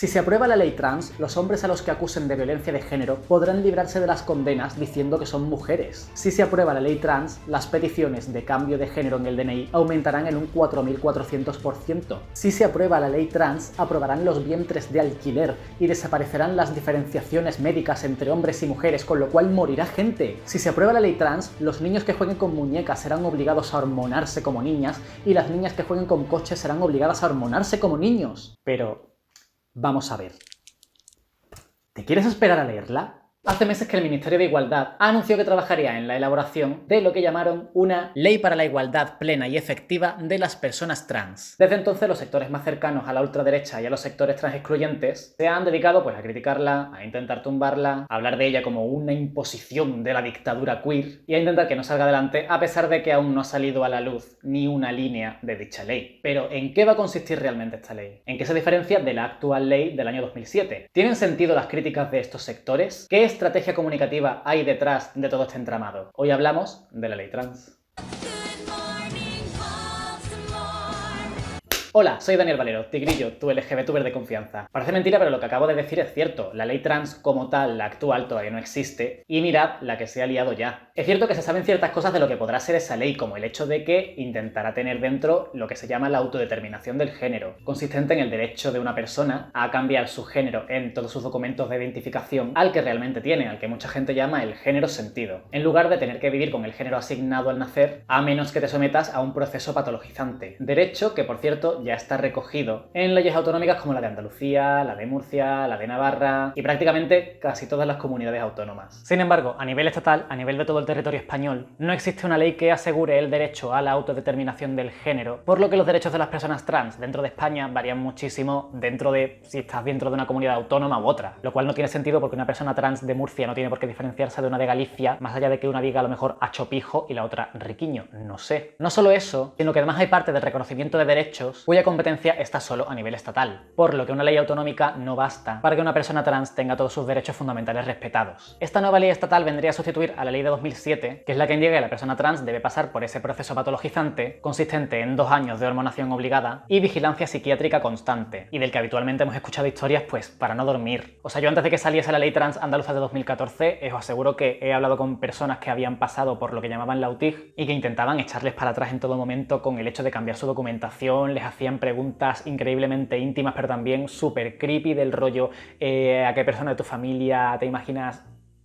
Si se aprueba la ley trans, los hombres a los que acusen de violencia de género podrán librarse de las condenas diciendo que son mujeres. Si se aprueba la ley trans, las peticiones de cambio de género en el DNI aumentarán en un 4400%. Si se aprueba la ley trans, aprobarán los vientres de alquiler y desaparecerán las diferenciaciones médicas entre hombres y mujeres, con lo cual morirá gente. Si se aprueba la ley trans, los niños que jueguen con muñecas serán obligados a hormonarse como niñas y las niñas que jueguen con coches serán obligadas a hormonarse como niños. Pero vamos a ver. ¿Te quieres esperar a leerla? Hace meses que el Ministerio de Igualdad anunció que trabajaría en la elaboración de lo que llamaron una Ley para la Igualdad Plena y Efectiva de las Personas Trans. Desde entonces, los sectores más cercanos a la ultraderecha y a los sectores trans excluyentes se han dedicado a criticarla, a intentar tumbarla, a hablar de ella como una imposición de la dictadura queer y a intentar que no salga adelante, a pesar de que aún no ha salido a la luz ni una línea de dicha ley. Pero, ¿en qué va a consistir realmente esta ley? ¿En qué se diferencia de la actual ley del año 2007? ¿Tienen sentido las críticas de estos sectores? ¿Qué estrategia comunicativa hay detrás de todo este entramado? Hoy hablamos de la ley trans. Hola, soy Daniel Valero, Tigrillo, tu LGBTuber de confianza. Parece mentira, pero lo que acabo de decir es cierto. La ley trans como tal, la actual, todavía no existe. Y mirad la que se ha liado ya. Es cierto que se saben ciertas cosas de lo que podrá ser esa ley, como el hecho de que intentará tener dentro lo que se llama la autodeterminación del género, consistente en el derecho de una persona a cambiar su género en todos sus documentos de identificación al que realmente tiene, al que mucha gente llama el género sentido, en lugar de tener que vivir con el género asignado al nacer, a menos que te sometas a un proceso patologizante. Derecho que, por cierto, ya está recogido en leyes autonómicas como la de Andalucía, la de Murcia, la de Navarra y prácticamente casi todas las comunidades autónomas. Sin embargo, a nivel estatal, a nivel de todo el territorio español, no existe una ley que asegure el derecho a la autodeterminación del género, por lo que los derechos de las personas trans dentro de España varían muchísimo dentro de si estás dentro de una comunidad autónoma u otra, lo cual no tiene sentido porque una persona trans de Murcia no tiene por qué diferenciarse de una de Galicia, más allá de que una diga a lo mejor achopijo y la otra riquiño, no sé. No solo eso, sino que además hay parte del reconocimiento de derechos cuya competencia está solo a nivel estatal, por lo que una ley autonómica no basta para que una persona trans tenga todos sus derechos fundamentales respetados. Esta nueva ley estatal vendría a sustituir a la ley de 2007, que es la que indica que la persona trans debe pasar por ese proceso patologizante consistente en 2 años de hormonación obligada y vigilancia psiquiátrica constante, y del que habitualmente hemos escuchado historias para no dormir. O sea, yo antes de que saliese la ley trans andaluza de 2014, os aseguro que he hablado con personas que habían pasado por lo que llamaban la UTIG y que intentaban echarles para atrás en todo momento con el hecho de cambiar su documentación, les hacían preguntas increíblemente íntimas, pero también súper creepy del rollo ¿a qué persona de tu familia te imaginas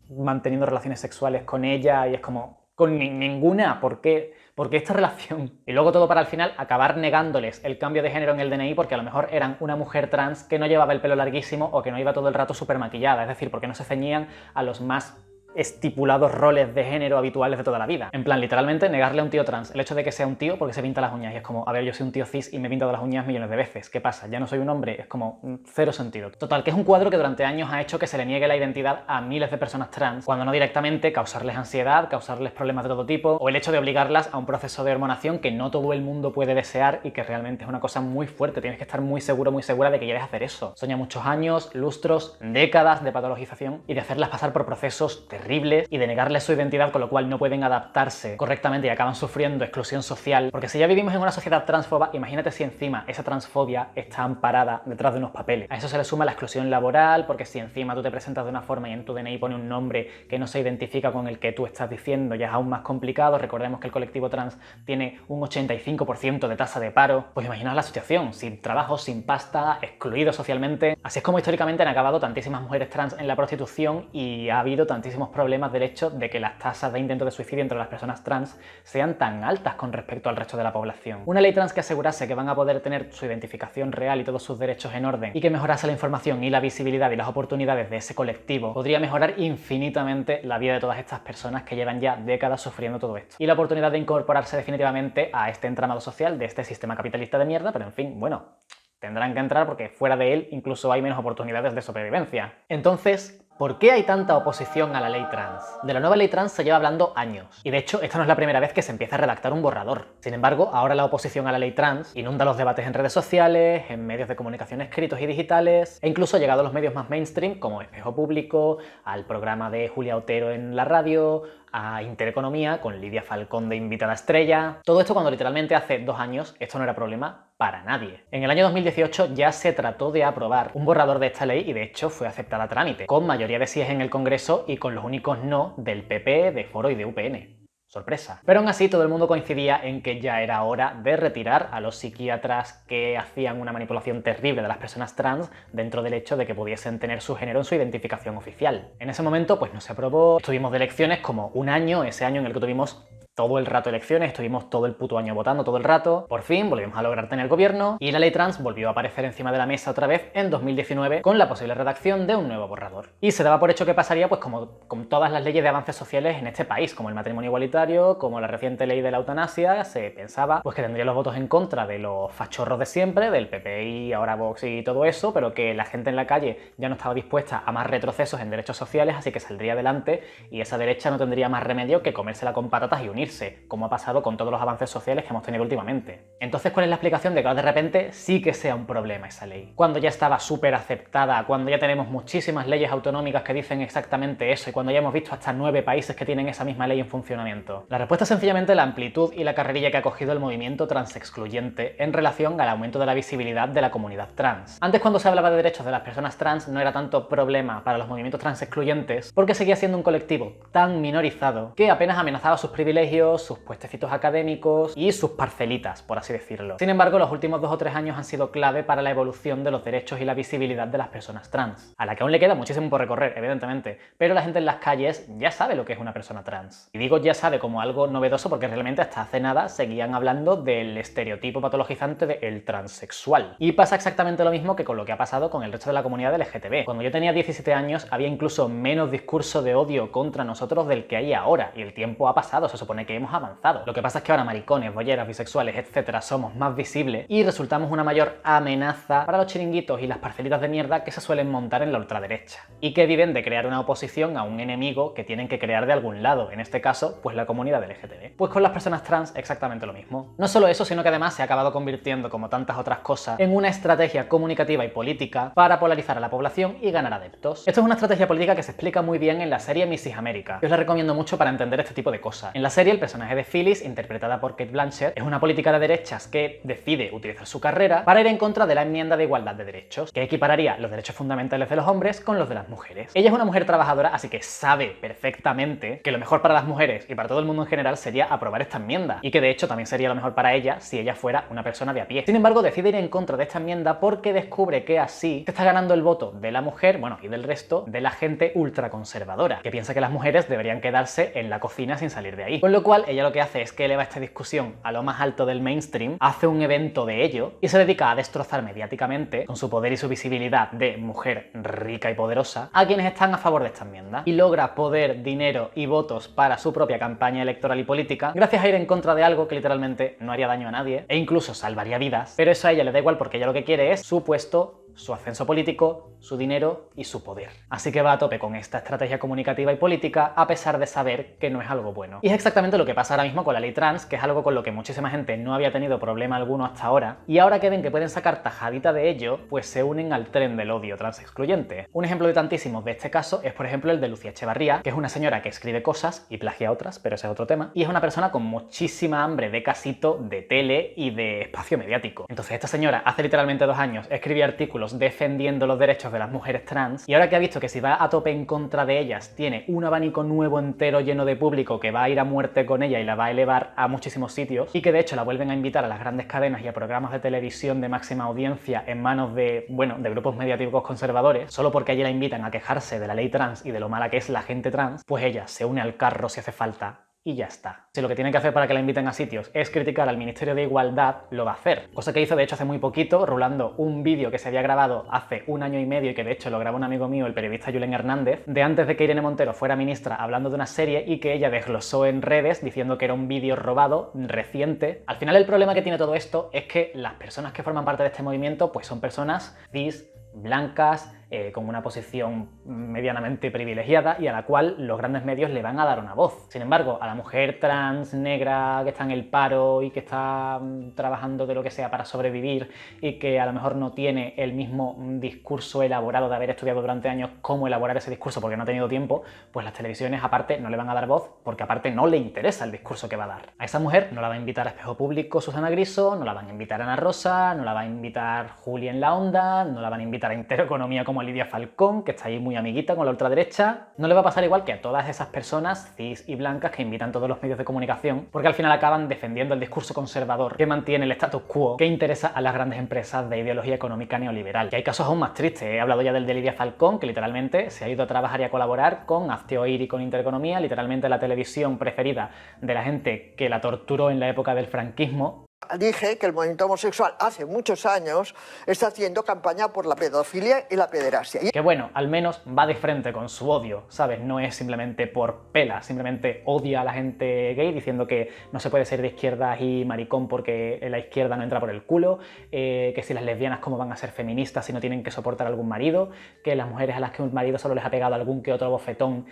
manteniendo relaciones sexuales con ella? Y es como, con ninguna, ¿por qué? ¿Por qué esta relación? Y luego todo para al final acabar negándoles el cambio de género en el DNI porque a lo mejor eran una mujer trans que no llevaba el pelo larguísimo o que no iba todo el rato súper maquillada, es decir, porque no se ceñían a los más estipulados roles de género habituales de toda la vida. En plan, literalmente negarle a un tío trans el hecho de que sea un tío porque se pinta las uñas y es como, a ver, yo soy un tío cis y me he pintado las uñas millones de veces. ¿Qué pasa? ¿Ya no soy un hombre? Es como cero sentido. Total, que es un cuadro que durante años ha hecho que se le niegue la identidad a miles de personas trans, cuando no directamente causarles ansiedad, causarles problemas de todo tipo, o el hecho de obligarlas a un proceso de hormonación que no todo el mundo puede desear y que realmente es una cosa muy fuerte. Tienes que estar muy seguro, muy segura de que quieres hacer eso. Soña muchos años, lustros, décadas de patologización y de hacerlas pasar por procesos terribles y de negarles su identidad, con lo cual no pueden adaptarse correctamente y acaban sufriendo exclusión social. Porque si ya vivimos en una sociedad transfoba, imagínate si encima esa transfobia está amparada detrás de unos papeles. A eso se le suma la exclusión laboral, porque si encima tú te presentas de una forma y en tu DNI pone un nombre que no se identifica con el que tú estás diciendo, ya es aún más complicado. Recordemos que el colectivo trans tiene un 85% de tasa de paro. Pues imaginaos la situación, sin trabajo, sin pasta, excluidos socialmente. Así es como históricamente han acabado tantísimas mujeres trans en la prostitución y ha habido tantísimos problemas del hecho de que las tasas de intento de suicidio entre las personas trans sean tan altas con respecto al resto de la población. Una ley trans que asegurase que van a poder tener su identificación real y todos sus derechos en orden y que mejorase la información y la visibilidad y las oportunidades de ese colectivo podría mejorar infinitamente la vida de todas estas personas que llevan ya décadas sufriendo todo esto. Y la oportunidad de incorporarse definitivamente a este entramado social de este sistema capitalista de mierda, pero en fin, bueno, tendrán que entrar porque fuera de él incluso hay menos oportunidades de sobrevivencia. Entonces, ¿por qué hay tanta oposición a la ley trans? De la nueva ley trans se lleva hablando años, y de hecho esta no es la primera vez que se empieza a redactar un borrador. Sin embargo, ahora la oposición a la ley trans inunda los debates en redes sociales, en medios de comunicación escritos y digitales, e incluso ha llegado a los medios más mainstream como Espejo Público, al programa de Julia Otero en la radio, a Intereconomía con Lidia Falcón de invitada estrella. Todo esto cuando literalmente hace 2 años esto no era problema para nadie. En el año 2018 ya se trató de aprobar un borrador de esta ley y de hecho fue aceptada a trámite, con mayoría de síes en el Congreso y con los únicos no del PP, de Foro y de UPN. Sorpresa. Pero aún así todo el mundo coincidía en que ya era hora de retirar a los psiquiatras que hacían una manipulación terrible de las personas trans dentro del hecho de que pudiesen tener su género en su identificación oficial. En ese momento pues no se aprobó, estuvimos de elecciones como un año, ese año en el que tuvimos todo el rato elecciones, estuvimos todo el puto año votando todo el rato. Por fin volvimos a lograr tener gobierno y la ley trans volvió a aparecer encima de la mesa otra vez en 2019 con la posible redacción de un nuevo borrador. Y se daba por hecho que pasaría pues como con todas las leyes de avances sociales en este país, como el matrimonio igualitario, como la reciente ley de la eutanasia, se pensaba pues que tendría los votos en contra de los fachorros de siempre, del PPI, ahora Vox y todo eso, pero que la gente en la calle ya no estaba dispuesta a más retrocesos en derechos sociales, así que saldría adelante y esa derecha no tendría más remedio que comérsela con patatas y unirse, como ha pasado con todos los avances sociales que hemos tenido últimamente. Entonces, ¿cuál es la explicación de que ahora de repente sí que sea un problema esa ley? Cuando ya estaba súper aceptada, cuando ya tenemos muchísimas leyes autonómicas que dicen exactamente eso y cuando ya hemos visto hasta 9 países que tienen esa misma ley en funcionamiento. La respuesta es sencillamente la amplitud y la carrerilla que ha cogido el movimiento transexcluyente en relación al aumento de la visibilidad de la comunidad trans. Antes, cuando se hablaba de derechos de las personas trans, no era tanto problema para los movimientos transexcluyentes porque seguía siendo un colectivo tan minorizado que apenas amenazaba sus privilegios, sus puestecitos académicos y sus parcelitas, por así decirlo. Sin embargo, los últimos 2 o 3 años han sido clave para la evolución de los derechos y la visibilidad de las personas trans, a la que aún le queda muchísimo por recorrer, evidentemente, pero la gente en las calles ya sabe lo que es una persona trans. Y digo ya sabe como algo novedoso porque realmente hasta hace nada seguían hablando del estereotipo patologizante del transexual. Y pasa exactamente lo mismo que con lo que ha pasado con el resto de la comunidad LGTB. Cuando yo tenía 17 años había incluso menos discurso de odio contra nosotros del que hay ahora, y el tiempo ha pasado, se supone que hemos avanzado. Lo que pasa es que ahora maricones, bolleras, bisexuales, etcétera, somos más visibles y resultamos una mayor amenaza para los chiringuitos y las parcelitas de mierda que se suelen montar en la ultraderecha y que viven de crear una oposición a un enemigo que tienen que crear de algún lado, en este caso, pues la comunidad LGTB. Pues con las personas trans exactamente lo mismo. No solo eso, sino que además se ha acabado convirtiendo, como tantas otras cosas, en una estrategia comunicativa y política para polarizar a la población y ganar adeptos. Esto es una estrategia política que se explica muy bien en la serie Mrs. America. Yo os la recomiendo mucho para entender este tipo de cosas. En la serie, el personaje de Phyllis, interpretada por Cate Blanchett, es una política de derechas que decide utilizar su carrera para ir en contra de la enmienda de igualdad de derechos, que equipararía los derechos fundamentales de los hombres con los de las mujeres. Ella es una mujer trabajadora, así que sabe perfectamente que lo mejor para las mujeres y para todo el mundo en general sería aprobar esta enmienda, y que de hecho también sería lo mejor para ella si ella fuera una persona de a pie. Sin embargo, decide ir en contra de esta enmienda porque descubre que así se está ganando el voto de la mujer, bueno, y del resto de la gente ultraconservadora, que piensa que las mujeres deberían quedarse en la cocina sin salir de ahí. Con lo cual, ella lo que hace es que eleva esta discusión a lo más alto del mainstream, hace un evento de ello y se dedica a destrozar mediáticamente, con su poder y su visibilidad de mujer rica y poderosa, a quienes están a favor de esta enmienda, y logra poder, dinero y votos para su propia campaña electoral y política gracias a ir en contra de algo que literalmente no haría daño a nadie e incluso salvaría vidas, pero eso a ella le da igual porque ella lo que quiere es su puesto, su ascenso político, su dinero y su poder. Así que va a tope con esta estrategia comunicativa y política a pesar de saber que no es algo bueno. Y es exactamente lo que pasa ahora mismo con la ley trans, que es algo con lo que muchísima gente no había tenido problema alguno hasta ahora, y ahora que ven que pueden sacar tajadita de ello, pues se unen al tren del odio transexcluyente. Un ejemplo de tantísimos de este caso es por ejemplo el de Lucía Echevarría, que es una señora que escribe cosas y plagia otras, pero ese es otro tema, y es una persona con muchísima hambre de casito, de tele y de espacio mediático. Entonces esta señora hace literalmente 2 años escribía artículos defendiendo los derechos de las mujeres trans, y ahora que ha visto que si va a tope en contra de ellas tiene un abanico nuevo entero lleno de público que va a ir a muerte con ella y la va a elevar a muchísimos sitios, y que de hecho la vuelven a invitar a las grandes cadenas y a programas de televisión de máxima audiencia en manos de, bueno, de grupos mediáticos conservadores, solo porque allí la invitan a quejarse de la ley trans y de lo mala que es la gente trans, pues ella se une al carro si hace falta y ya está. Si lo que tiene que hacer para que la inviten a sitios es criticar al Ministerio de Igualdad, lo va a hacer. Cosa que hizo de hecho hace muy poquito, rulando un vídeo que se había grabado hace 1 año y medio y que de hecho lo grabó un amigo mío, el periodista Julen Hernández, de antes de que Irene Montero fuera ministra, hablando de una serie y que ella desglosó en redes diciendo que era un vídeo robado, reciente. Al final el problema que tiene todo esto es que las personas que forman parte de este movimiento pues son personas cis, blancas, con una posición medianamente privilegiada y a la cual los grandes medios le van a dar una voz. Sin embargo, a la mujer trans, negra, que está en el paro y que está trabajando de lo que sea para sobrevivir y que a lo mejor no tiene el mismo discurso elaborado de haber estudiado durante años cómo elaborar ese discurso porque no ha tenido tiempo, pues las televisiones aparte no le van a dar voz porque aparte no le interesa el discurso que va a dar. A esa mujer no la va a invitar a Espejo Público Susana Griso, no la van a invitar Ana Rosa, no la va a invitar Juli en la Onda, no la van a invitar a Intereconomía como a Lidia Falcón, que está ahí muy amiguita con la ultraderecha. No le va a pasar igual que a todas esas personas cis y blancas que invitan todos los medios de comunicación, porque al final acaban defendiendo el discurso conservador que mantiene el status quo que interesa a las grandes empresas de ideología económica neoliberal. Y hay casos aún más tristes. He hablado ya del de Lidia Falcón, que literalmente se ha ido a trabajar y a colaborar con Hazte Oír y con Intereconomía, literalmente la televisión preferida de la gente que la torturó en la época del franquismo. Dije que el movimiento homosexual hace muchos años está haciendo campaña por la pedofilia y la pederastia. Que bueno, al menos va de frente con su odio, ¿sabes? No es simplemente por pela, simplemente odia a la gente gay diciendo que no se puede ser de izquierdas y maricón porque la izquierda no entra por el culo, que si las lesbianas cómo van a ser feministas si no tienen que soportar algún marido, que las mujeres a las que un marido solo les ha pegado algún que otro bofetón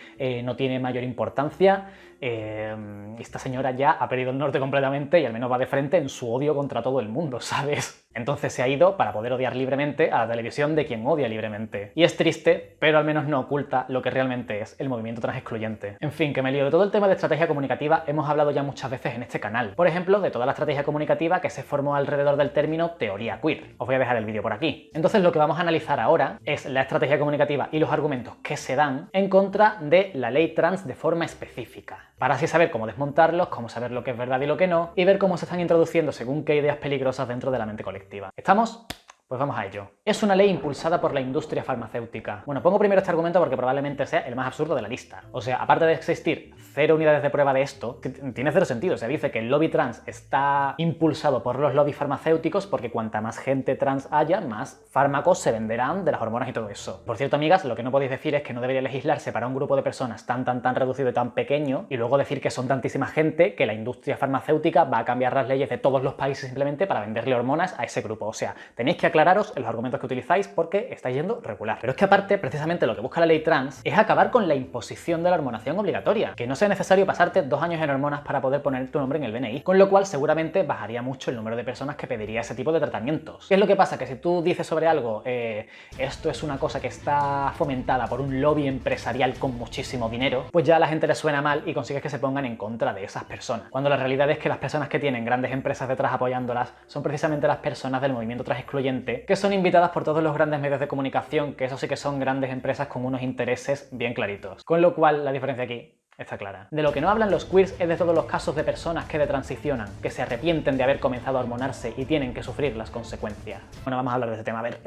no tiene mayor importancia. Esta señora ya ha perdido el norte completamente y al menos va de frente en su odio contra todo el mundo, ¿sabes? Entonces se ha ido para poder odiar libremente a la televisión de quien odia libremente. Y es triste, pero al menos no oculta lo que realmente es el movimiento trans excluyente. En fin, que me lío. De todo el tema de estrategia comunicativa hemos hablado ya muchas veces en este canal. Por ejemplo, de toda la estrategia comunicativa que se formó alrededor del término teoría queer. Os voy a dejar el vídeo por aquí. Entonces lo que vamos a analizar ahora es la estrategia comunicativa y los argumentos que se dan en contra de la ley trans de forma específica, para así saber cómo desmontarlos, cómo saber lo que es verdad y lo que no, y ver cómo se están introduciendo según qué ideas peligrosas dentro de la mente colectiva. ¿Estamos? Pues vamos a ello. Es una ley impulsada por la industria farmacéutica. Bueno, pongo primero este argumento porque probablemente sea el más absurdo de la lista. O sea, aparte de existir 0 unidades de prueba de esto, tiene 0 sentido. Se dice que el lobby trans está impulsado por los lobbies farmacéuticos porque cuanta más gente trans haya, más fármacos se venderán de las hormonas y todo eso. Por cierto, amigas, lo que no podéis decir es que no debería legislarse para un grupo de personas tan reducido y tan pequeño y luego decir que son tantísima gente que la industria farmacéutica va a cambiar las leyes de todos los países simplemente para venderle hormonas a ese grupo. O sea, tenéis que aclararos en los argumentos que utilizáis porque estáis yendo regular. Pero es que aparte, precisamente lo que busca la ley trans es acabar con la imposición de la hormonación obligatoria, que no sea necesario pasarte 2 años en hormonas para poder poner tu nombre en el DNI, con lo cual seguramente bajaría mucho el número de personas que pediría ese tipo de tratamientos. ¿Qué es lo que pasa? Que si tú dices sobre algo, esto es una cosa que está fomentada por un lobby empresarial con muchísimo dinero, pues ya a la gente le suena mal y consigues que se pongan en contra de esas personas. Cuando la realidad es que las personas que tienen grandes empresas detrás apoyándolas son precisamente las personas del movimiento trans excluyente, que son invitadas por todos los grandes medios de comunicación, que eso sí que son grandes empresas con unos intereses bien claritos. Con lo cual, la diferencia aquí está clara. De lo que no hablan los queers es de todos los casos de personas que detransicionan, que se arrepienten de haber comenzado a hormonarse y tienen que sufrir las consecuencias. Bueno, vamos a hablar de este tema. A ver,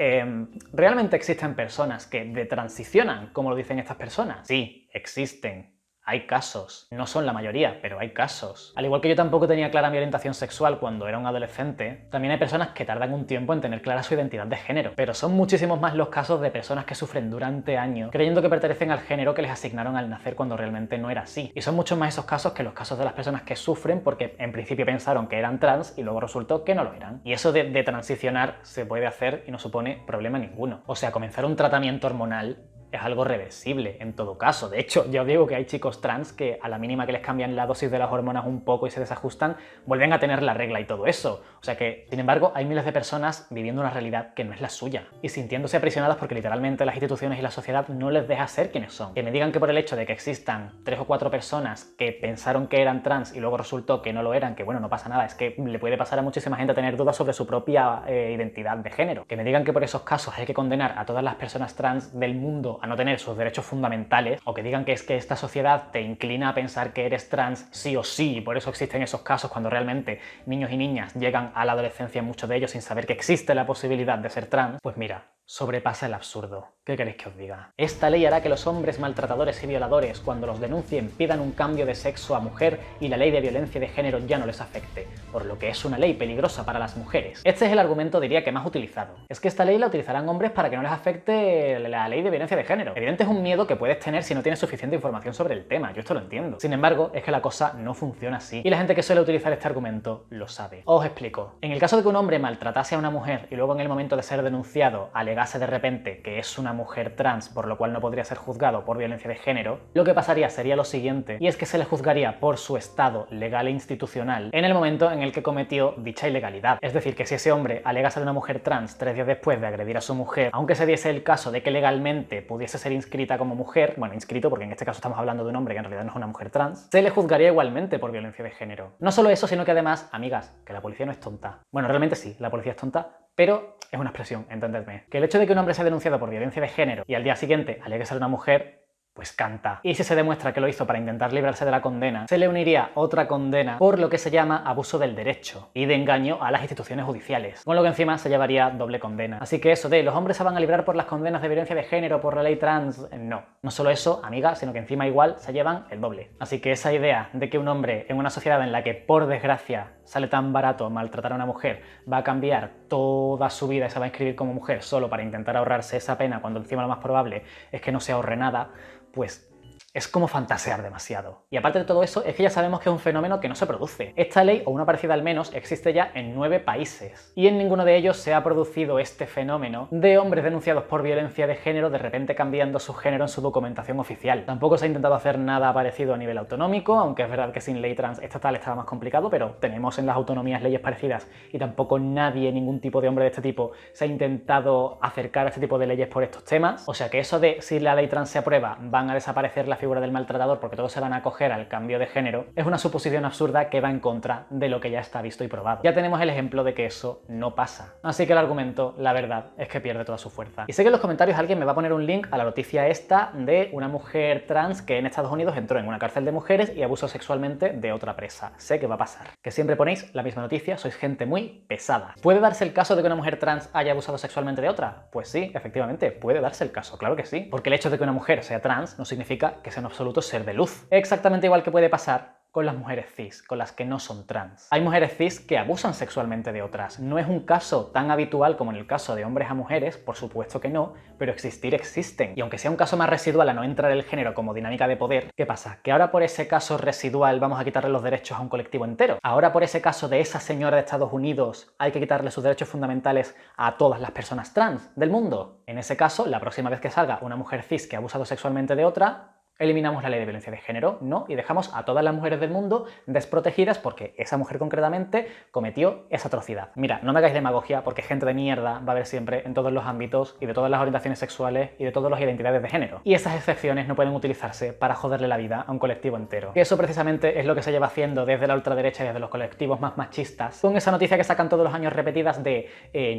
¿realmente existen personas que detransicionan, como lo dicen estas personas? Sí, existen. Hay casos. No son la mayoría, pero hay casos. Al igual que yo tampoco tenía clara mi orientación sexual cuando era un adolescente, también hay personas que tardan un tiempo en tener clara su identidad de género. Pero son muchísimos más los casos de personas que sufren durante años creyendo que pertenecen al género que les asignaron al nacer cuando realmente no era así. Y son muchos más esos casos que los casos de las personas que sufren porque en principio pensaron que eran trans y luego resultó que no lo eran. Y eso de transicionar se puede hacer y no supone problema ninguno. O sea, comenzar un tratamiento hormonal es algo reversible en todo caso. De hecho, ya os digo que hay chicos trans que a la mínima que les cambian la dosis de las hormonas un poco y se desajustan, vuelven a tener la regla y todo eso. O sea que, sin embargo, hay miles de personas viviendo una realidad que no es la suya y sintiéndose aprisionadas porque literalmente las instituciones y la sociedad no les deja ser quienes son. Que me digan que por el hecho de que existan 3 o 4 personas que pensaron que eran trans y luego resultó que no lo eran, que bueno, no pasa nada, es que le puede pasar a muchísima gente tener dudas sobre su propia identidad de género. Que me digan que por esos casos hay que condenar a todas las personas trans del mundo a no tener sus derechos fundamentales, o que digan que es que esta sociedad te inclina a pensar que eres trans sí o sí y por eso existen esos casos cuando realmente niños y niñas llegan a la adolescencia, muchos de ellos sin saber que existe la posibilidad de ser trans, pues mira, sobrepasa el absurdo. ¿Qué queréis que os diga? Esta ley hará que los hombres maltratadores y violadores, cuando los denuncien, pidan un cambio de sexo a mujer y la ley de violencia de género ya no les afecte, por lo que es una ley peligrosa para las mujeres. Este es el argumento, diría, que más utilizado. Es que esta ley la utilizarán hombres para que no les afecte la ley de violencia de género. Evidente es un miedo que puedes tener si no tienes suficiente información sobre el tema, yo esto lo entiendo. Sin embargo, es que la cosa no funciona así. Y la gente que suele utilizar este argumento lo sabe. Os explico. En el caso de que un hombre maltratase a una mujer y luego en el momento de ser denunciado alegara alegase de repente que es una mujer trans, por lo cual no podría ser juzgado por violencia de género, lo que pasaría sería lo siguiente, y es que se le juzgaría por su estado legal e institucional en el momento en el que cometió dicha ilegalidad. Es decir, que si ese hombre alega ser una mujer trans 3 días después de agredir a su mujer, aunque se diese el caso de que legalmente pudiese ser inscrita como mujer, bueno, inscrito porque en este caso estamos hablando de un hombre que en realidad no es una mujer trans, se le juzgaría igualmente por violencia de género. No solo eso, sino que además, amigas, que la policía no es tonta. Bueno, realmente sí, la policía es tonta, pero es una expresión, entendedme. Que el hecho de que un hombre sea denunciado por violencia de género y al día siguiente alegue ser una mujer, pues canta. Y si se demuestra que lo hizo para intentar librarse de la condena, se le uniría otra condena por lo que se llama abuso del derecho y de engaño a las instituciones judiciales, con lo que encima se llevaría doble condena. Así que eso de los hombres se van a librar por las condenas de violencia de género, por la ley trans, no. No solo eso, amiga, sino que encima igual se llevan el doble. Así que esa idea de que un hombre en una sociedad en la que por desgracia sale tan barato maltratar a una mujer va a cambiar toda su vida y se va a inscribir como mujer solo para intentar ahorrarse esa pena cuando encima lo más probable es que no se ahorre nada, pues es como fantasear demasiado. Y aparte de todo eso, es que ya sabemos que es un fenómeno que no se produce. Esta ley, o una parecida al menos, existe ya en 9 países. Y en ninguno de ellos se ha producido este fenómeno de hombres denunciados por violencia de género de repente cambiando su género en su documentación oficial. Tampoco se ha intentado hacer nada parecido a nivel autonómico, aunque es verdad que sin ley trans estatal estaba más complicado, pero tenemos en las autonomías leyes parecidas y tampoco nadie, ningún tipo de hombre de este tipo, se ha intentado acercar a este tipo de leyes por estos temas. O sea que eso de si la ley trans se aprueba, van a desaparecer la figura del maltratador porque todos se van a acoger al cambio de género, es una suposición absurda que va en contra de lo que ya está visto y probado. Ya tenemos el ejemplo de que eso no pasa. Así que el argumento, la verdad, es que pierde toda su fuerza. Y sé que en los comentarios alguien me va a poner un link a la noticia esta de una mujer trans que en Estados Unidos entró en una cárcel de mujeres y abusó sexualmente de otra presa. Sé que va a pasar. Que siempre ponéis la misma noticia, sois gente muy pesada. ¿Puede darse el caso de que una mujer trans haya abusado sexualmente de otra? Pues sí, efectivamente, puede darse el caso, claro que sí. Porque el hecho de que una mujer sea trans no significa que sea en absoluto ser de luz. Exactamente igual que puede pasar con las mujeres cis, con las que no son trans. Hay mujeres cis que abusan sexualmente de otras. No es un caso tan habitual como en el caso de hombres a mujeres, por supuesto que no, pero existir existen. Y aunque sea un caso más residual a no entrar el género como dinámica de poder, ¿qué pasa? ¿Que ahora por ese caso residual vamos a quitarle los derechos a un colectivo entero? ¿Ahora por ese caso de esa señora de Estados Unidos hay que quitarle sus derechos fundamentales a todas las personas trans del mundo? En ese caso, la próxima vez que salga una mujer cis que ha abusado sexualmente de otra, eliminamos la ley de violencia de género, ¿no? Y dejamos a todas las mujeres del mundo desprotegidas porque esa mujer concretamente cometió esa atrocidad. Mira, no me hagáis demagogia porque gente de mierda va a haber siempre en todos los ámbitos y de todas las orientaciones sexuales y de todas las identidades de género. Y esas excepciones no pueden utilizarse para joderle la vida a un colectivo entero. Que eso precisamente es lo que se lleva haciendo desde la ultraderecha y desde los colectivos más machistas, con esa noticia que sacan todos los años repetidas de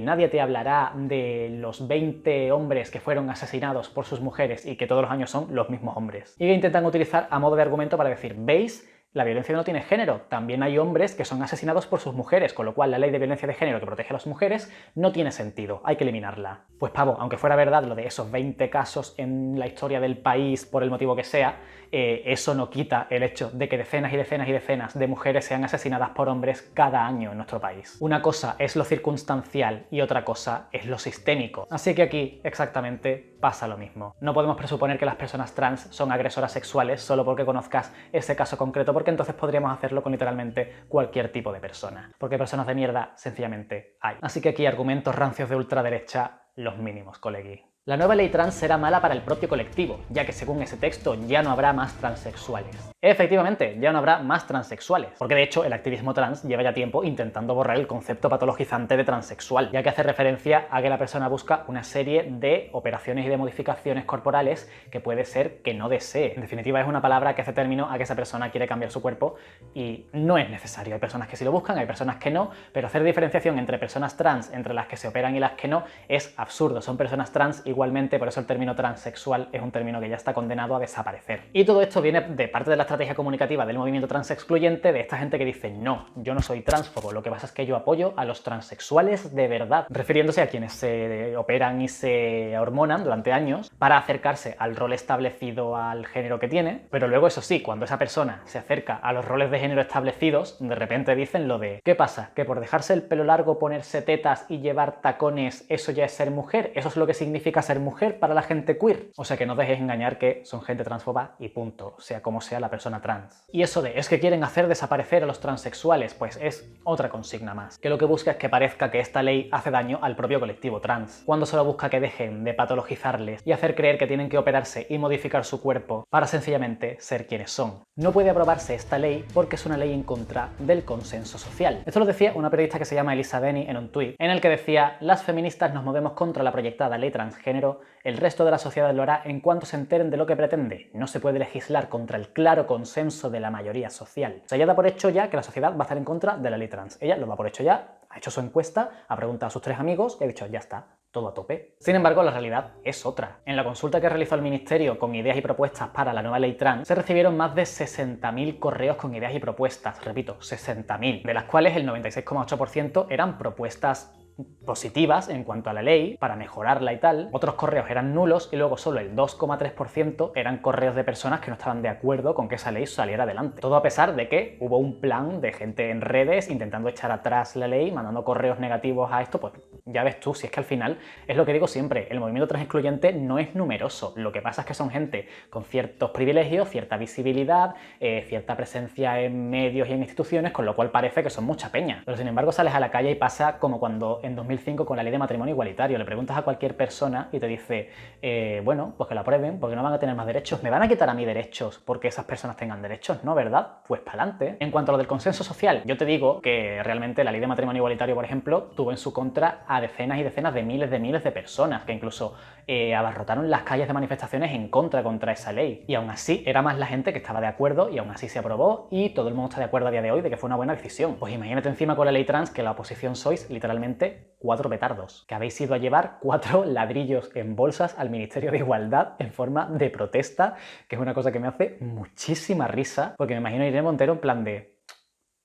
nadie te hablará de los 20 hombres que fueron asesinados por sus mujeres y que todos los años son los mismos hombres. Y que intentan utilizar a modo de argumento para decir, ¿veis? La violencia no tiene género. También hay hombres que son asesinados por sus mujeres, con lo cual la ley de violencia de género que protege a las mujeres no tiene sentido, hay que eliminarla. Pues pavo, aunque fuera verdad lo de esos 20 casos en la historia del país por el motivo que sea, eso no quita el hecho de que decenas y decenas y decenas de mujeres sean asesinadas por hombres cada año en nuestro país. Una cosa es lo circunstancial y otra cosa es lo sistémico. Así que aquí exactamente pasa lo mismo. No podemos presuponer que las personas trans son agresoras sexuales solo porque conozcas ese caso concreto, porque entonces podríamos hacerlo con literalmente cualquier tipo de persona. Porque personas de mierda sencillamente hay. Así que aquí argumentos rancios de ultraderecha los mínimos, colegui. La nueva ley trans será mala para el propio colectivo, ya que según ese texto ya no habrá más transexuales. Efectivamente, ya no habrá más transexuales, porque de hecho el activismo trans lleva ya tiempo intentando borrar el concepto patologizante de transexual, ya que hace referencia a que la persona busca una serie de operaciones y de modificaciones corporales que puede ser que no desee. En definitiva, es una palabra que hace término a que esa persona quiere cambiar su cuerpo y no es necesario. Hay personas que sí lo buscan, hay personas que no, pero hacer diferenciación entre personas trans, entre las que se operan y las que no, es absurdo. Son personas trans igualmente, por eso el término transexual es un término que ya está condenado a desaparecer. Y todo esto viene de parte de la estrategia comunicativa del movimiento transexcluyente, de esta gente que dice no, yo no soy transfobo, lo que pasa es que yo apoyo a los transexuales de verdad, refiriéndose a quienes se operan y se hormonan durante años para acercarse al rol establecido, al género que tiene, pero luego eso sí, cuando esa persona se acerca a los roles de género establecidos, de repente dicen lo de ¿qué pasa? ¿Que por dejarse el pelo largo, ponerse tetas y llevar tacones, eso ya es ser mujer? ¿Eso es lo que significa ser mujer para la gente queer. O sea que no dejes engañar que son gente transfoba y punto, sea como sea la persona trans. Y eso de es que quieren hacer desaparecer a los transexuales, pues es otra consigna más, que lo que busca es que parezca que esta ley hace daño al propio colectivo trans, cuando solo busca que dejen de patologizarles y hacer creer que tienen que operarse y modificar su cuerpo para sencillamente ser quienes son. No puede aprobarse esta ley porque es una ley en contra del consenso social. Esto lo decía una periodista que se llama Elisa Beni en un tuit, en el que decía: las feministas nos movemos contra la proyectada ley transgénero, el resto de la sociedad lo hará en cuanto se enteren de lo que pretende. No se puede legislar contra el claro consenso de la mayoría social. O sea, ella da por hecho ya que la sociedad va a estar en contra de la ley trans. Ella lo da por hecho ya, ha hecho su encuesta, ha preguntado a sus 3 amigos y ha dicho ya está. Todo a tope. Sin embargo, la realidad es otra. En la consulta que realizó el Ministerio con ideas y propuestas para la nueva ley trans, se recibieron más de 60.000 correos con ideas y propuestas, repito, 60.000, de las cuales el 96,8% eran propuestas positivas en cuanto a la ley, para mejorarla y tal. Otros correos eran nulos y luego solo el 2,3% eran correos de personas que no estaban de acuerdo con que esa ley saliera adelante. Todo a pesar de que hubo un plan de gente en redes intentando echar atrás la ley, mandando correos negativos a esto. Pues ya ves tú, si es que al final es lo que digo siempre, el movimiento trans excluyente no es numeroso, lo que pasa es que son gente con ciertos privilegios, cierta visibilidad, cierta presencia en medios y en instituciones, con lo cual parece que son mucha peña. Pero sin embargo sales a la calle y pasa como cuando en 2005 con la ley de matrimonio igualitario. Le preguntas a cualquier persona y te dice, bueno, pues que la aprueben porque no van a tener más derechos. ¿Me van a quitar a mí derechos porque esas personas tengan derechos? ¿No, verdad? Pues para adelante. En cuanto a lo del consenso social, yo te digo que realmente la ley de matrimonio igualitario, por ejemplo, tuvo en su contra a decenas y decenas de miles de personas que incluso abarrotaron las calles de manifestaciones en contra esa ley. Y aún así era más la gente que estaba de acuerdo y aún así se aprobó y todo el mundo está de acuerdo a día de hoy de que fue una buena decisión. Pues imagínate encima con la ley trans que la oposición sois literalmente 4 petardos, que habéis ido a llevar 4 ladrillos en bolsas al Ministerio de Igualdad en forma de protesta, que es una cosa que me hace muchísima risa, porque me imagino a Irene Montero en plan de: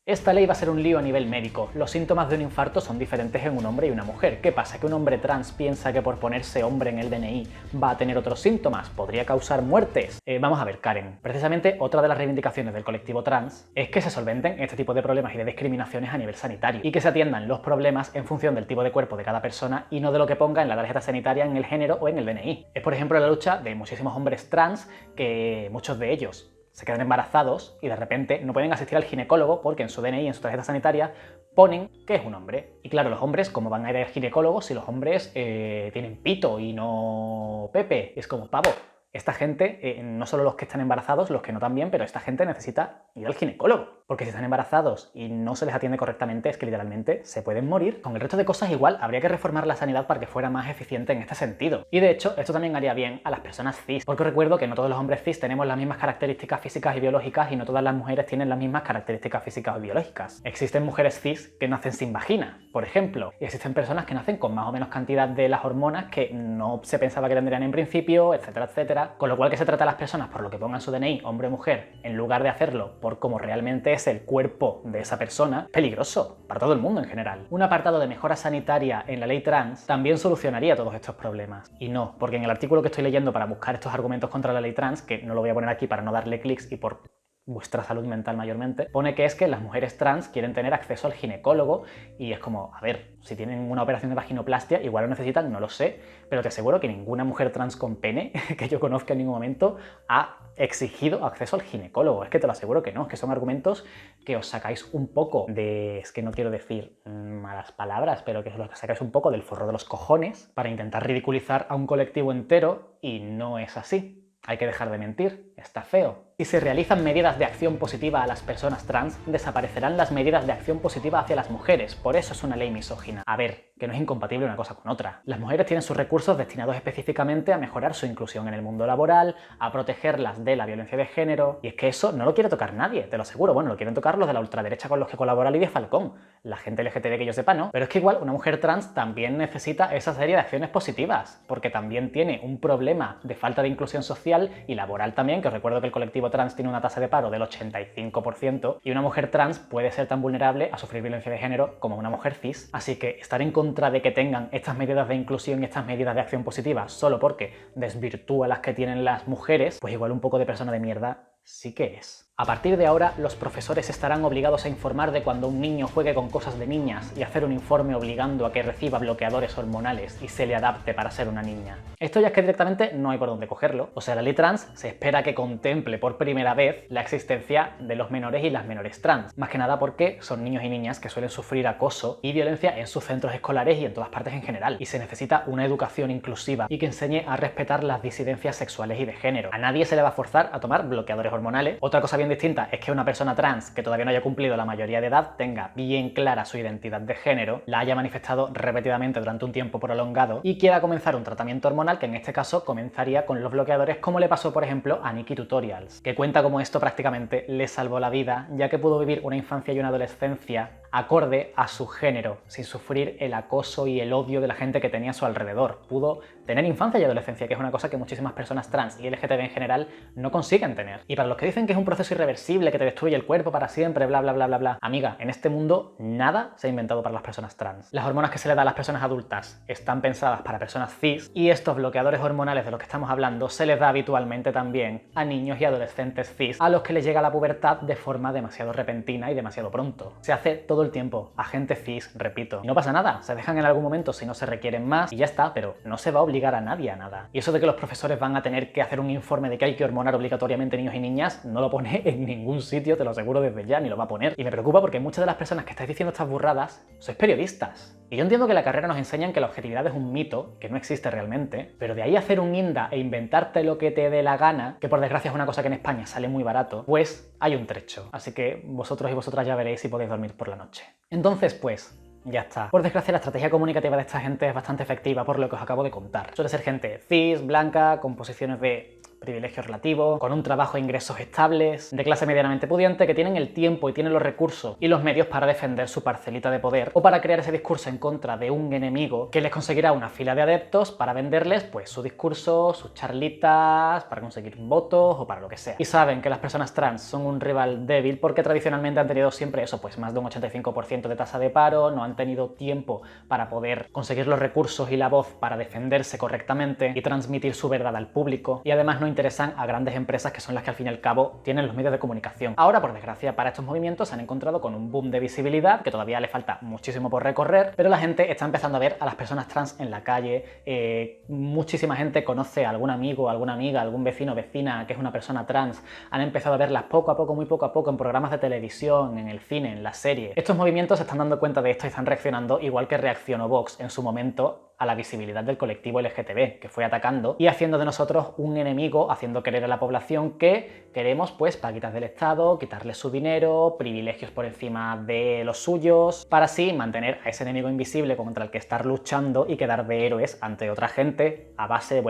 esta ley va a ser un lío a nivel médico. Los síntomas de un infarto son diferentes en un hombre y una mujer. ¿Qué pasa? ¿Que un hombre trans piensa que por ponerse hombre en el DNI va a tener otros síntomas? ¿Podría causar muertes? Vamos a ver, Karen. Precisamente otra de las reivindicaciones del colectivo trans es que se solventen este tipo de problemas y de discriminaciones a nivel sanitario y que se atiendan los problemas en función del tipo de cuerpo de cada persona y no de lo que ponga en la tarjeta sanitaria, en el género o en el DNI. Es, por ejemplo, la lucha de muchísimos hombres trans que muchos de ellos se quedan embarazados y de repente no pueden asistir al ginecólogo porque en su DNI, en su tarjeta sanitaria, ponen que es un hombre. Y claro, los hombres, ¿cómo van a ir al ginecólogo si los hombres tienen pito y no Pepe? Es como, pavo, esta gente, no solo los que están embarazados, los que no también, pero esta gente necesita ir al ginecólogo. Porque si están embarazados y no se les atiende correctamente, es que literalmente se pueden morir. Con el resto de cosas igual, habría que reformar la sanidad para que fuera más eficiente en este sentido. Y de hecho, esto también haría bien a las personas cis. Porque recuerdo que no todos los hombres cis tenemos las mismas características físicas y biológicas y no todas las mujeres tienen las mismas características físicas y biológicas. Existen mujeres cis que nacen sin vagina, por ejemplo. Y existen personas que nacen con más o menos cantidad de las hormonas que no se pensaba que tendrían en principio, etcétera, etcétera. Con lo cual, que se trata a las personas por lo que pongan su DNI, hombre o mujer, en lugar de hacerlo por cómo realmente es el cuerpo de esa persona, peligroso para todo el mundo en general. Un apartado de mejora sanitaria en la ley trans también solucionaría todos estos problemas. Y no, porque en el artículo que estoy leyendo para buscar estos argumentos contra la ley trans, que no lo voy a poner aquí para no darle clics y por vuestra salud mental mayormente, pone que es que las mujeres trans quieren tener acceso al ginecólogo y es como, a ver, si tienen una operación de vaginoplastia, igual lo necesitan, no lo sé, pero te aseguro que ninguna mujer trans con pene que yo conozca en ningún momento ha exigido acceso al ginecólogo. Es que te lo aseguro que no, es que son argumentos que os sacáis un poco de, es que no quiero decir malas palabras, pero que os sacáis un poco del forro de los cojones para intentar ridiculizar a un colectivo entero y no es así. Hay que dejar de mentir, está feo. Si se realizan medidas de acción positiva a las personas trans, desaparecerán las medidas de acción positiva hacia las mujeres. Por eso es una ley misógina. A ver, que no es incompatible una cosa con otra. Las mujeres tienen sus recursos destinados específicamente a mejorar su inclusión en el mundo laboral, a protegerlas de la violencia de género, y es que eso no lo quiere tocar nadie, te lo aseguro. Bueno, lo quieren tocar los de la ultraderecha con los que colabora Lidia Falcón. La gente LGTB que yo sepa no, pero es que igual una mujer trans también necesita esa serie de acciones positivas, porque también tiene un problema de falta de inclusión social y laboral también, que os recuerdo que el colectivo trans tiene una tasa de paro del 85%, y una mujer trans puede ser tan vulnerable a sufrir violencia de género como una mujer cis. Así que estar en contra de que tengan estas medidas de inclusión y estas medidas de acción positiva solo porque desvirtúa las que tienen las mujeres, pues igual un poco de persona de mierda sí que es. A partir de ahora, los profesores estarán obligados a informar de cuando un niño juegue con cosas de niñas y hacer un informe obligando a que reciba bloqueadores hormonales y se le adapte para ser una niña. Esto ya es que directamente no hay por dónde cogerlo. O sea, la ley trans se espera que contemple por primera vez la existencia de los menores y las menores trans. Más que nada porque son niños y niñas que suelen sufrir acoso y violencia en sus centros escolares y en todas partes en general. Y se necesita una educación inclusiva y que enseñe a respetar las disidencias sexuales y de género. A nadie se le va a forzar a tomar bloqueadores hormonales. Otra cosa bien distinta es que una persona trans que todavía no haya cumplido la mayoría de edad tenga bien clara su identidad de género, la haya manifestado repetidamente durante un tiempo prolongado y quiera comenzar un tratamiento hormonal que en este caso comenzaría con los bloqueadores, como le pasó por ejemplo a Nikki Tutorials, que cuenta cómo esto prácticamente le salvó la vida, ya que pudo vivir una infancia y una adolescencia acorde a su género, sin sufrir el acoso y el odio de la gente que tenía a su alrededor. Pudo tener infancia y adolescencia, que es una cosa que muchísimas personas trans y LGTB en general no consiguen tener. Y para los que dicen que es un proceso irreversible, que te destruye el cuerpo para siempre, bla bla bla bla bla, amiga, en este mundo nada se ha inventado para las personas trans. Las hormonas que se le dan a las personas adultas están pensadas para personas cis y estos bloqueadores hormonales de los que estamos hablando se les da habitualmente también a niños y adolescentes cis a los que les llega la pubertad de forma demasiado repentina y demasiado pronto. Se hace todo el tiempo a gente cis, repito. Y no pasa nada, se dejan en algún momento si no se requieren más y ya está, pero no se va a obligar a nadie a nada. Y eso de que los profesores van a tener que hacer un informe de que hay que hormonar obligatoriamente niños y niñas, no lo pone en ningún sitio, te lo aseguro desde ya, ni lo va a poner. Y me preocupa porque muchas de las personas que estáis diciendo estas burradas sois periodistas. Y yo entiendo que la carrera nos enseñan que la objetividad es un mito, que no existe realmente, pero de ahí hacer un guinda e inventarte lo que te dé la gana, que por desgracia es una cosa que en España sale muy barato, pues hay un trecho. Así que vosotros y vosotras ya veréis si podéis dormir por la noche. Entonces, pues, ya está. Por desgracia, la estrategia comunicativa de esta gente es bastante efectiva por lo que os acabo de contar. Suele ser gente cis, blanca, con posiciones de privilegio relativo, con un trabajo e ingresos estables, de clase medianamente pudiente, que tienen el tiempo y tienen los recursos y los medios para defender su parcelita de poder o para crear ese discurso en contra de un enemigo que les conseguirá una fila de adeptos para venderles pues su discurso, sus charlitas, para conseguir votos o para lo que sea. Y saben que las personas trans son un rival débil porque tradicionalmente han tenido siempre eso, pues más de un 85% de tasa de paro, no han tenido tiempo para poder conseguir los recursos y la voz para defenderse correctamente y transmitir su verdad al público, y además no interesan a grandes empresas que son las que al fin y al cabo tienen los medios de comunicación. Ahora, por desgracia, para estos movimientos se han encontrado con un boom de visibilidad que todavía le falta muchísimo por recorrer, pero la gente está empezando a ver a las personas trans en la calle. Muchísima gente conoce a algún amigo, alguna amiga, algún vecino o vecina que es una persona trans. Han empezado a verlas poco a poco, muy poco a poco, en programas de televisión, en el cine, en la serie. Estos movimientos se están dando cuenta de esto y están reaccionando igual que reaccionó Vox en su momento a la visibilidad del colectivo LGTB, que fue atacando y haciendo de nosotros un enemigo, haciendo creer a la población que queremos pues paguitas del Estado, quitarles su dinero, privilegios por encima de los suyos, para así mantener a ese enemigo invisible contra el que estar luchando y quedar de héroes ante otra gente a base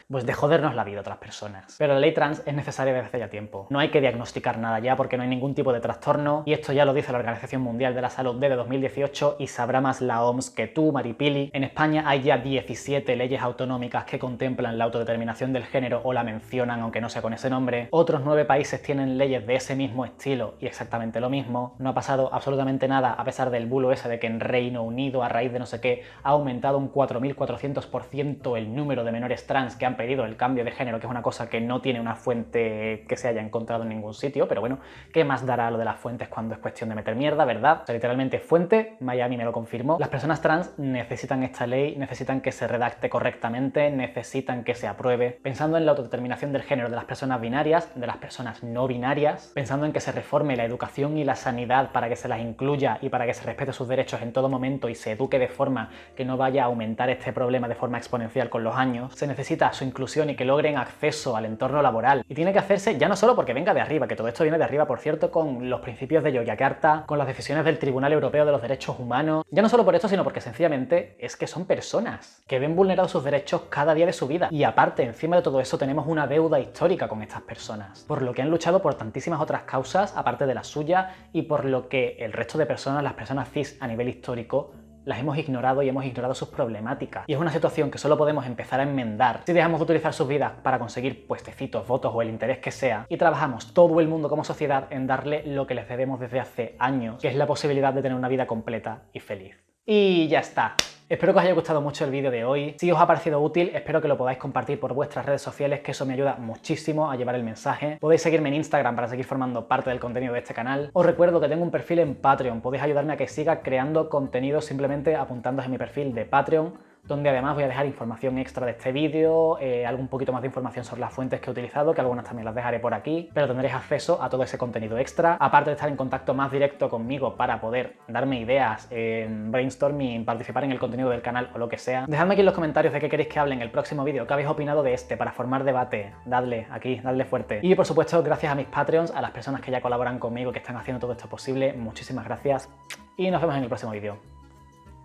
pues de jodernos la vida a otras personas. Pero la ley trans es necesaria desde hace ya tiempo. No hay que diagnosticar nada ya porque no hay ningún tipo de trastorno, y esto ya lo dice la Organización Mundial de la Salud desde 2018 y sabrá más la OMS que tú, Maripili. En España hay ya 17 leyes autonómicas que contemplan la autodeterminación del género o la mencionan, aunque no sea con ese nombre. Otros 9 países tienen leyes de ese mismo estilo y exactamente lo mismo. No ha pasado absolutamente nada, a pesar del bulo ese de que en Reino Unido, a raíz de no sé qué, ha aumentado un 4400% el número de menores trans que han pedido el cambio de género, que es una cosa que no tiene una fuente que se haya encontrado en ningún sitio, pero bueno, ¿qué más dará lo de las fuentes cuando es cuestión de meter mierda, verdad? O sea, literalmente fuente, Miami me lo confirmó. Las personas trans necesitan esta ley, necesitan que se redacte correctamente, necesitan que se apruebe, pensando en la autodeterminación del género de las personas binarias, de las personas no binarias, pensando en que se reforme la educación y la sanidad para que se las incluya y para que se respete sus derechos en todo momento y se eduque de forma que no vaya a aumentar este problema de forma exponencial con los años. Se necesita su inclusión y que logren acceso al entorno laboral. Y tiene que hacerse ya no solo porque venga de arriba, que todo esto viene de arriba, por cierto, con los principios de Yogyakarta, con las decisiones del Tribunal Europeo de los Derechos Humanos. Ya no solo por esto, sino porque sencillamente es que son personas que ven vulnerados sus derechos cada día de su vida. Y aparte, encima de todo eso, tenemos una deuda histórica con estas personas, por lo que han luchado por tantísimas otras causas, aparte de la suya, y por lo que el resto de personas, las personas cis a nivel histórico, las hemos ignorado y hemos ignorado sus problemáticas. Y es una situación que solo podemos empezar a enmendar si dejamos de utilizar sus vidas para conseguir puestecitos, votos o el interés que sea, y trabajamos todo el mundo como sociedad en darle lo que les debemos desde hace años, que es la posibilidad de tener una vida completa y feliz. Y ya está. Espero que os haya gustado mucho el vídeo de hoy. Si os ha parecido útil, espero que lo podáis compartir por vuestras redes sociales, que eso me ayuda muchísimo a llevar el mensaje. Podéis seguirme en Instagram para seguir formando parte del contenido de este canal. Os recuerdo que tengo un perfil en Patreon. Podéis ayudarme a que siga creando contenido simplemente apuntándoos en mi perfil de Patreon, donde además voy a dejar información extra de este vídeo, algo un poquito más de información sobre las fuentes que he utilizado, que algunas también las dejaré por aquí, pero tendréis acceso a todo ese contenido extra, aparte de estar en contacto más directo conmigo para poder darme ideas, brainstorming, participar en el contenido del canal o lo que sea. Dejadme aquí en los comentarios de qué queréis que hable en el próximo vídeo, qué habéis opinado de este, para formar debate. Dadle aquí, dadle fuerte. Y por supuesto, gracias a mis Patreons, a las personas que ya colaboran conmigo, que están haciendo todo esto posible, muchísimas gracias y nos vemos en el próximo vídeo.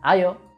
Adiós.